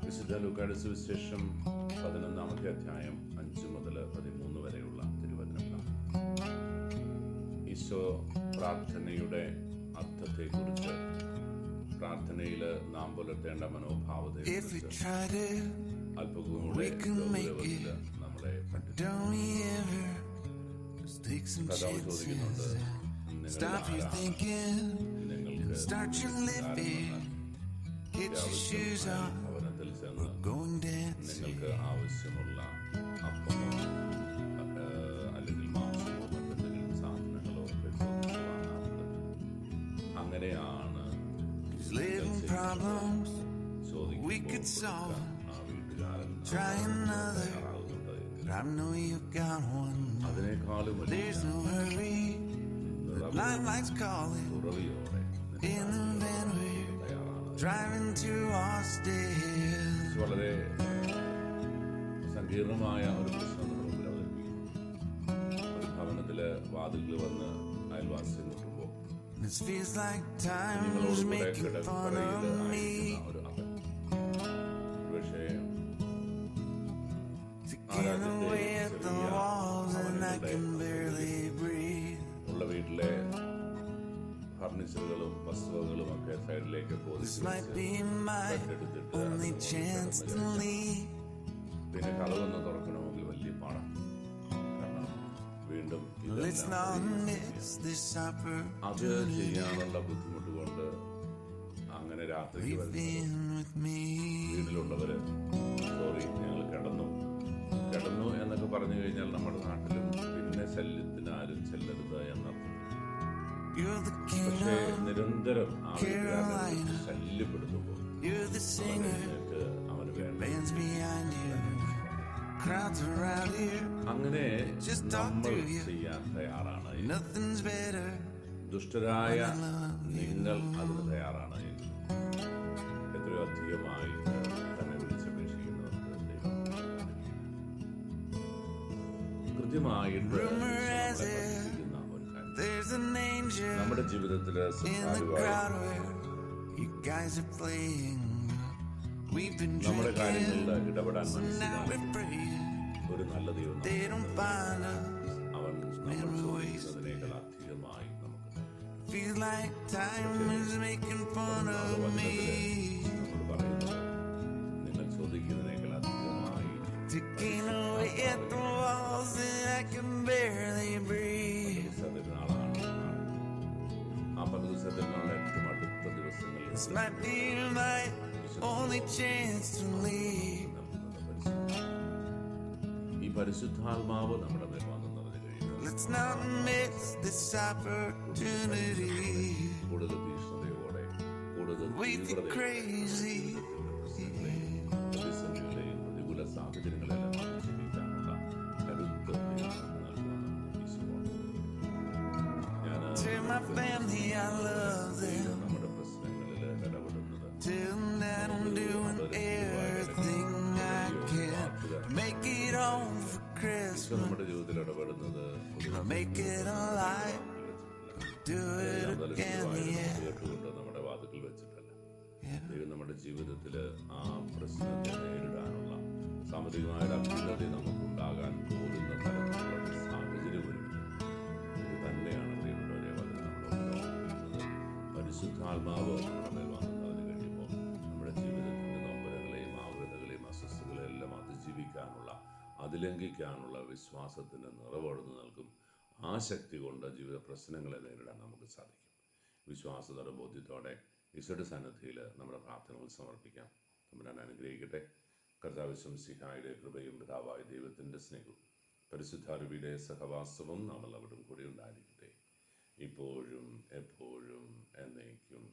വിശുദ്ധ ലൂക്കായുടെ സുവിശേഷം 11-ാമത്തെ അധ്യായം 5 മുതൽ 13 വരെയുള്ള തിരുവചനങ്ങളാണ്. ഈശോ പ്രാർത്ഥനയുടെ അർത്ഥത്തെക്കുറിച്ച്, പ്രാർത്ഥനയിൽ നാം പുലർത്തേണ്ട മനോഭാവത്തെക്കുറിച്ച് അല്പകൂടെ നമ്മളെ കഥാവ് ചോദിക്കുന്നുണ്ട്. ഭവനത്തിൽ ചെന്ന് നിങ്ങൾക്ക് ആവശ്യമുള്ള അപ്പമോ അല്ലെങ്കിൽ മാംസമോ മറ്റെന്തെങ്കിലും സാധനങ്ങളോ ഒക്കെ വാങ്ങാറുണ്ട്. അങ്ങനെയാണ് അതിനേക്കാളും തുറവിയോടെ വളരെ സങ്കീർണമായ ഒരു പ്രശ്നം നമ്മുടെ മുമ്പിൽ അവതരിപ്പിക്കുന്നു. ഒരു ഭവനത്തില് വാതിൽ വന്ന് അയൽവാസി മുട്ടുമ്പോൾ നിങ്ങളോടുകൂടെ കിടപ്പറയിൽ ആയിരിക്കുന്ന ഒരു അവൻ പക്ഷേ ഉള്ള വീട്ടിലെ ഫർണിച്ചറുകളും വസ്തുവകളും ഒക്കെ സൈഡിലേക്ക് പിന്നെ കഥവൊന്ന് തുറക്കണമെങ്കിൽ വലിയ പാടാണ്. കാരണം വീണ്ടും അത് ചെയ്യാനുള്ള ബുദ്ധിമുട്ട് കൊണ്ട് അങ്ങനെ രാത്രി വീട്ടിലുള്ളവര് ഞങ്ങൾ കിടന്നു എന്നൊക്കെ പറഞ്ഞു കഴിഞ്ഞാൽ നമ്മുടെ നാട്ടിലും പിന്നെ ശല്യത്തിന് ആരും ചെല്ലരുത് എന്നർത്ഥം. പക്ഷേ നിരന്തരം ശല്യപ്പെടുത്തുമ്പോൾ അവന് വേണ്ട അങ്ങനെ നമ്മൾ ചെയ്യാൻ തയ്യാറാണ്. ദുഷ്ടരായ നിങ്ങൾ അതിന് തയ്യാറാണ്. എത്രയോ അധികമായി തന്നെ വിളിച്ചപേക്ഷിക്കുന്നവർക്ക് കൃത്യമായിട്ട് നമ്മുടെ ജീവിതത്തില് നമ്മുടെ കാര്യങ്ങളിൽ ഇടപെടാൻ ഒരു നല്ല ദൈവം അവൻ ചോദിക്കുന്നതിനേക്കാൾ അധികമായി നമുക്ക് പറയുന്നത് നിങ്ങൾ ചോദിക്കുന്നതിനേക്കാൾ അധികമായി ആ 10 ദിവസത്തിനുള്ള ഏറ്റവും അടുത്ത ദിവസങ്ങളിൽ ഈ പരിശുദ്ധാത്മാവ് നമ്മുടെ മേൽ വന്നെന്നറിഞ്ഞു കഴിയുന്നു. കൂടുതൽ തീക്ഷ്ണതയോടെ, കൂടുതൽ പ്രതിസന്ധികളെയും പ്രതികൂല സാഹചര്യങ്ങളെല്ലാം ജീവിക്കാനുള്ള കരുത്ത് നമ്മുടെ പ്രശ്നങ്ങളിൽ ഇടപെടുന്നത് നമ്മുടെ ജീവിതത്തിൽ ഇടപെടുന്നത് കേട്ടുകൊണ്ട് നമ്മുടെ വാതിൽ വെച്ചിട്ടല്ല. ദൈവം നമ്മുടെ ജീവിതത്തില് ആ പ്രശ്നത്തെ നേരിടാനുള്ള സാമ്പത്തികമായ അഭ്യുന്നതി നമുക്കുണ്ടാകാൻ പോരുന്ന തരത്തിലുള്ള സാഹചര്യം ഒരുക്കുന്നത്. ഇത് തന്നെയാണ് പ്രിയപ്പെട്ടവരെ പരിശുദ്ധാത്മാവ് നമ്മുടെ മേൽ വന്നതിന് കഴിയുമ്പോൾ നമ്മുടെ ജീവിതത്തിന്റെ നൊമ്പരങ്ങളെയും ആകുലതകളെയും അസ്വസ്ഥതകളെയും എല്ലാം അതിജീവിക്കാനുള്ള, അതിലംഘിക്കാനുള്ള വിശ്വാസത്തിന് നിറവൊഴുന്നു നൽകും. ആ ശക്തി കൊണ്ട് ജീവിത പ്രശ്നങ്ങളെ നേരിടാൻ നമുക്ക് സാധിക്കും. വിശ്വാസത്തോടെ, ബോധ്യത്തോടെ ഈശോയുടെ സന്നിധിയിൽ നമ്മുടെ പ്രാർത്ഥനകൾ സമർപ്പിക്കാം. തമ്പുരാൻ അനുഗ്രഹിക്കട്ടെ. കർത്താവ് മിശിഹായുടെ കൃപയും പിതാവായ ദൈവത്തിൻ്റെ സ്നേഹവും പരിശുദ്ധാരൂപിയുടെ സഹവാസവും നാമെല്ലാവരും കൂടി ഉണ്ടായിരിക്കട്ടെ, ഇപ്പോഴും എപ്പോഴും എന്നേക്കും.